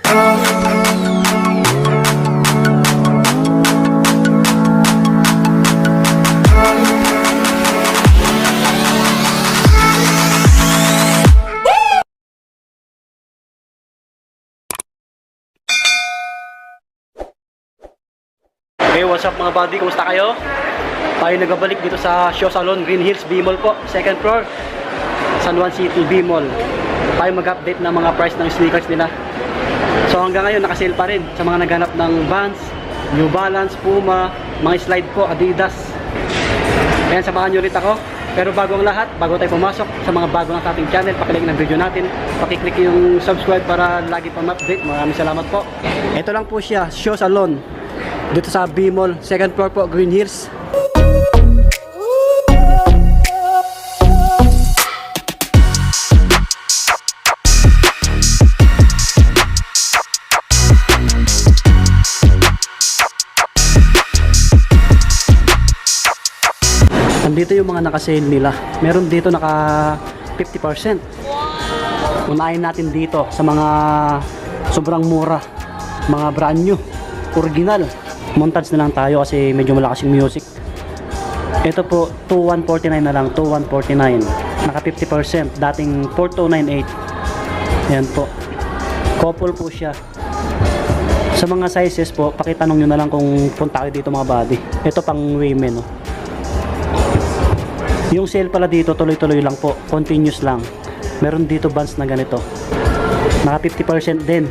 Hey, what's up mga buddy? Kumusta kayo? Tayo nagbabalik dito sa Show Salon, Green Hills, B-Mall po. Second floor, San Juan City, B-Mall. Tayo mag-update ng mga price ng sneakers nila. So hanggang ngayon, nakasale pa rin sa mga naghanap ng Vans, New Balance, Puma, mga slide po, Adidas. Ayan, samahan nyo ulit ako. Pero bago ang lahat, bago tayo pumasok sa mga bago ng ating channel, pakilike ng video natin, pakiclick yung subscribe para lagi pa ma-update. Maraming salamat po. Ito lang po siya, Show Salon. Dito sa B-Mall, second floor po, Green Hills. Nandito yung mga naka-sale nila. Meron dito naka 50%. Unahin natin dito sa mga sobrang mura, mga brand new, original. Montage na lang tayo kasi medyo malakas yung music. Ito po 2149 na lang, 2149. Naka 50%, dating 4298. Ayan po. Couple po siya. Sa mga sizes po, pakitanong nyo na lang kung punta kayo dito mga body. Ito pang women, no? Yung sale pala dito, tuloy-tuloy lang po. Continuous lang. Meron dito bands na ganito. Naka 50% din.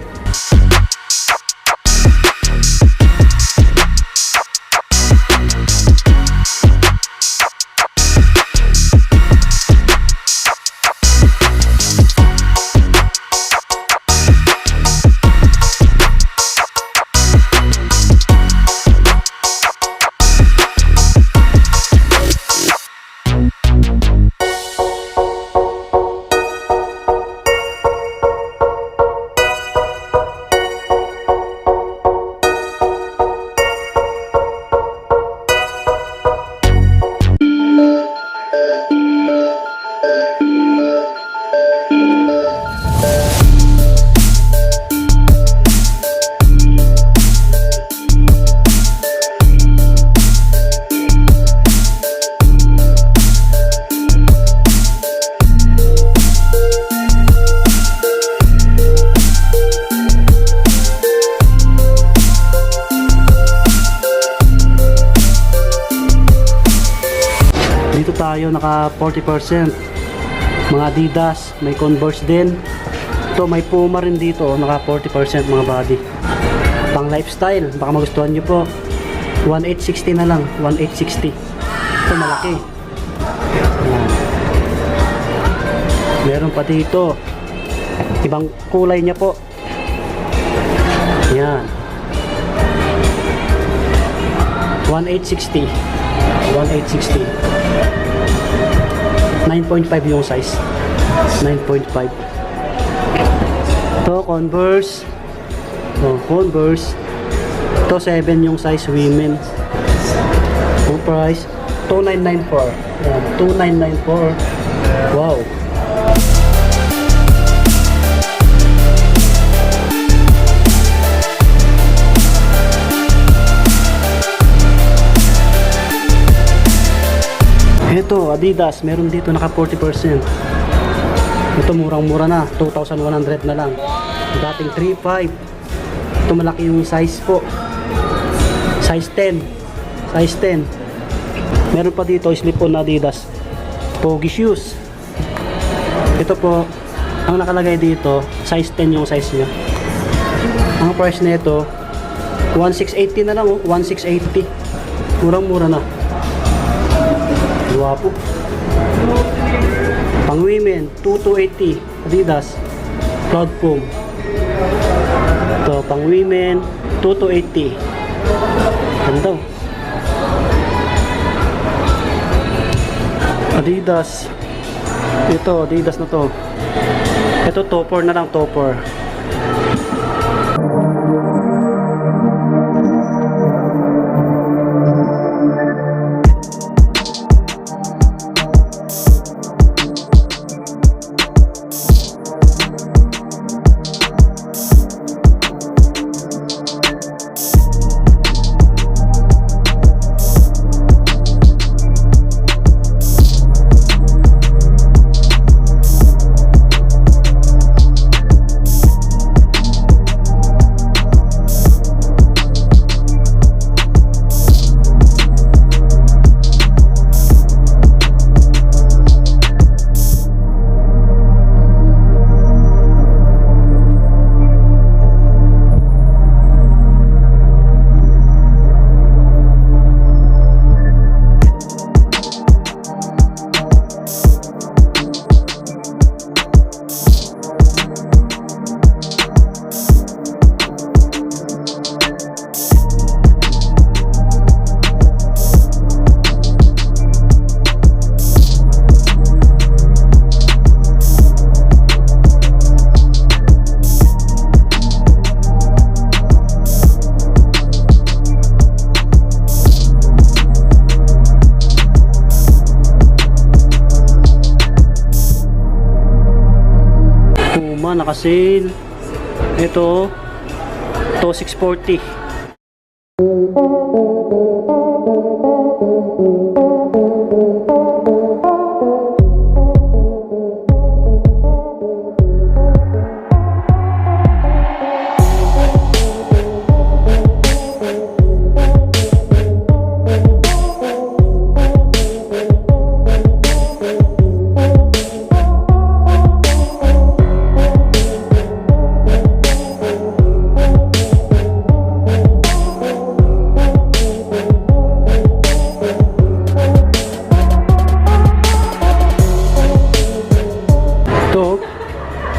Dito tayo naka 40%. Mga Adidas, may Converse din. Ito may Puma rin dito, naka 40% mga body. Pang lifestyle, baka magustuhan nyo po. 1860 na lang, 1860. Ito malaki. Ayan. Meron pa dito. Ibang kulay niya po. Ayan. 1860. 1860. 9.5 yung size. 9.5. Ito Converse. Oh, Converse. Ito 7 yung size women. Full price 2994. Ayan, 2994. Wow. Ito, Adidas, meron dito naka 40%. Ito murang-mura na, 2,100 na lang. Dating 3,500. Ito malaki yung size po. Size 10. Size 10. Meron pa dito, slip-on na Adidas. Pogi shoes. Ito po, ang nakalagay dito, size 10 yung size niya. Ang price nito, 1,680 na lang, oh. 1,680. Murang-mura na. Guwapo. Pang women 2,280 Adidas Cloud Foam. Ito pang women 2,280. Ganda. Adidas. Ito Adidas na to. Ito topper na lang, topper. naka-sale. Ito, to 640.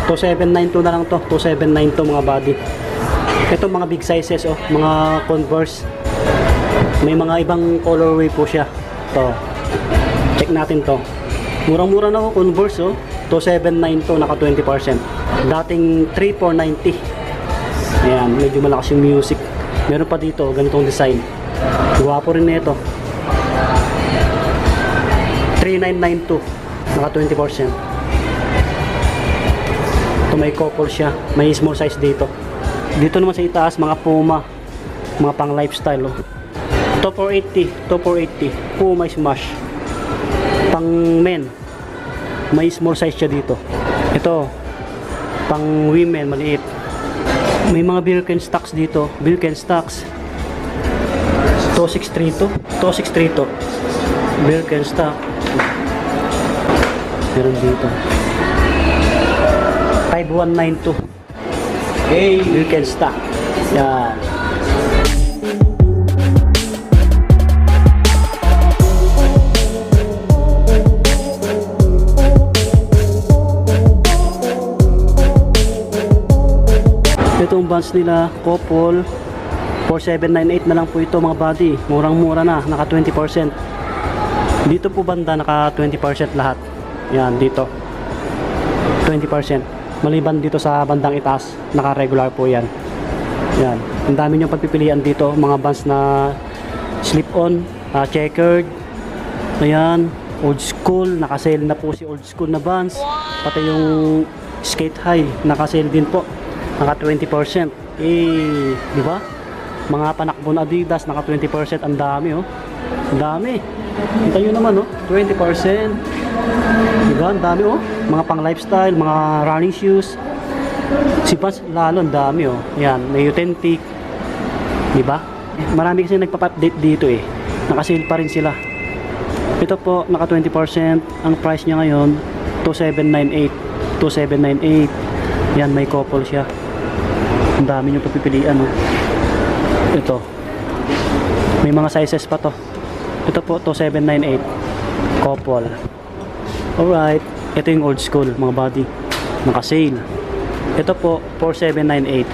To 792 na lang to. 2792 mga body. Ito mga big sizes oh, mga Converse. May mga ibang colorway po siya. To. Check natin to. Murang-mura na oh, Converse oh. 2792 naka 20%. Dating 3490. Ayan, medyo malakas yung music. Meron pa dito ganitong design. Guwapo rin nito. 3992 naka 20%. May couple siya, may small size dito. Dito naman sa itaas mga Puma, mga pang lifestyle oh. To 480, to 480 Puma Smash pang men, may small size siya dito. Ito pang women maliit. May mga Birkenstocks dito, Birkenstocks to 632, to 632 Birkenstock. Meron dito 5192. Hey, Birkenstock. Yan. Itong bands nila, couple 4798 na lang po ito mga body. Murang-mura na, naka 20%. Dito po banda naka 20% lahat. Yan, dito 20%. Maliban dito sa bandang itaas, naka-regular po yan. Yan. Ang dami niyong pagpipilian dito. Mga bands na slip-on, checkered. Ayan. Old school. Naka-sale na po si old school na bands. Pati yung skate high. Naka-sale din po. Naka 20%. Eh, di ba? Mga panakbon Adidas, naka 20%. Ang dami oh. Ang dami. Kita nyo naman oh. 20%. Diba? Ang dami oh. Mga pang lifestyle, mga running shoes. Si Vans lalo ang dami oh. Yan, may authentic. Diba? Marami kasi nagpapa-update dito eh. Naka-sale pa rin sila. Ito po, naka 20%. Ang price niya ngayon, 2798. 2798. Yan, may couple siya. Ang dami nyo papipilian oh. Ito. May mga sizes pa to. Ito po, 2798. Couple. Alright. Ito yung old school, mga body. Naka-sale. Ito po, 4798.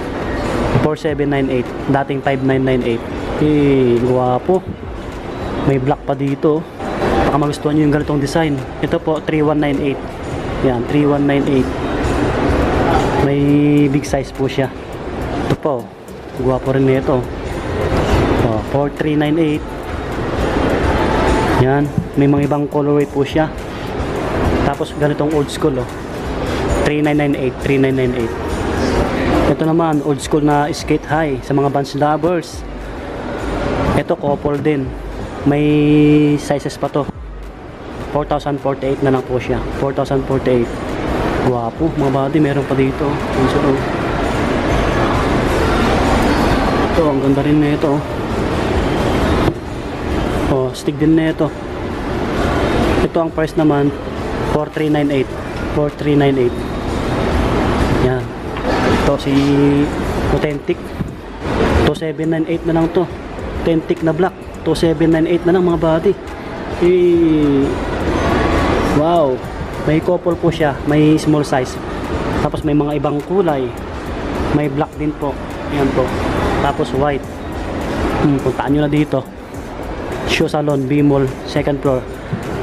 4798. Dating 5998. Eh, guwapo. May black pa dito. Baka magustuhan nyo yung ganitong design. Ito po, 3198. Yan, 3198. May big size po siya. Ito po, guwapo rin nito. 4398. Yan, may mga ibang colorway po siya. Tapos ganitong old school oh. 3998, 3998. Ito naman old school na skate high sa mga Vans lovers. Ito couple din. May sizes pa to. 4048 na lang po siya. 4048. Guwapo, mga body, meron pa dito. Ito, ang ganda rin na ito. Oh, stick din na ito. Ito ang price naman 4398. 4398. Yan. Ito si authentic. 2798 na lang to. Authentic na black. 2798 na lang mga body. Wow. May couple po siya. May small size. Tapos may mga ibang kulay. May black din po. Yan po. Tapos white. Puntaan nyo na dito. Shoe Salon, B-Mall, second floor.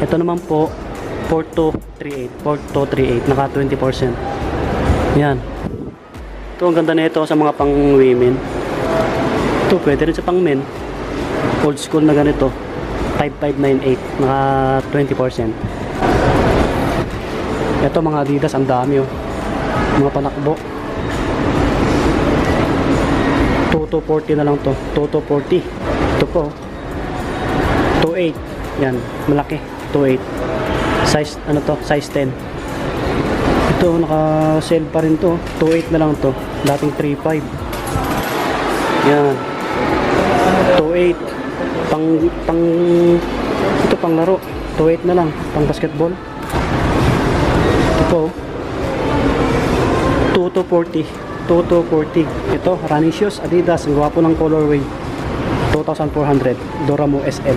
Ito naman po 4238. 4238. Naka 20%. Yan. Ito ang ganda na ito sa mga pang women. Ito pwede rin sa pang men. Old school na ganito. 5598. Naka 20%. Ito mga Adidas, ang dami oh. Mga panakbo. 2240 na lang to. 2240. Ito po. 28. Yan, malaki. 28. Size, ano to? Size 10. Ito, naka-sale pa rin to. 28 na lang to. Dating 35. Yan. 28. Ito pang laro. 28 na lang. Pang basketball. Ito po. 2240. 2240. Ito, running shoes. Adidas. Ang gwapo ng colorway. 2,400. Doramo SL.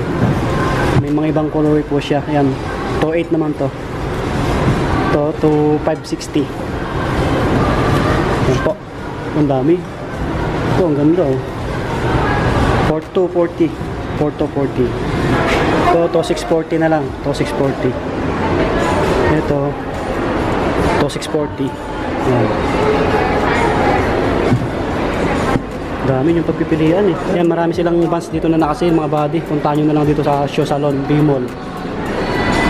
May mga ibang colorway po siya. Ayan. 28 naman to. Ito, 2560. Ayan po. Ang dami. Ito, ang ganda oh. 4240. 4240. Ito, 2640 na lang. 2640. Ito, 2640. Ayan. Dami yung pagpipilian eh. Yan, marami silang bands dito na nakasale mga buddy. Puntahan nyo na lang dito sa Shoe Salon, B-Mall.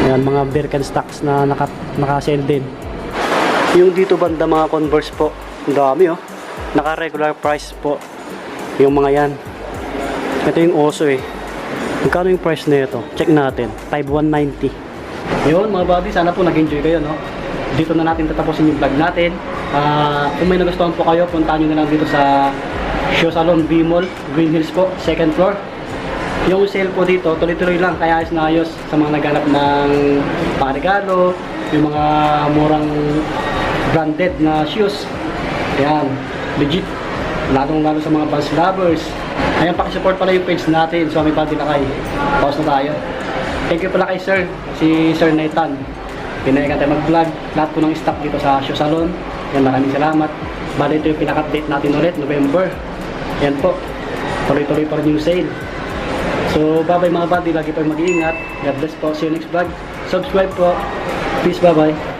Yan, mga Birkenstocks na nakasale din. Yung dito banda mga Converse po. Ang dami oh. Naka-regular price po. Yung mga yan. Ito yung oso eh. Magkano yung price na ito? Check natin. 5,190. Yun mga buddy, sana po nag-enjoy kayo no. Dito na natin tatapusin yung vlog natin. Kung may nagustuhan po kayo, puntahan nyo na lang dito sa Shoe Salon B-Mall, Green Hills po, second floor. Yung sale po dito, tuloy-tuloy lang, kaya ayos na ayos sa mga naghanap ng pangregalo, yung mga murang branded na shoes. Ayan, legit. Lalong-lalo sa mga Vans lovers. Ayan, pakisupport pala yung page natin, Swami Buddy Lakay. Pause na tayo. Thank you pala kay Sir, si Sir Nathan. Pinayagan tayo mag-vlog. Lahat po ng stock dito sa Shoe Salon. Ayan, maraming salamat. Bali ito yung pinaka-update natin ulit, November. Yan po, tuloy-tuloy pa rin yung sale. So, bye-bye mga buddy, lagi po mag-iingat. God bless po, see you next vlog. Subscribe po. Peace, bye-bye.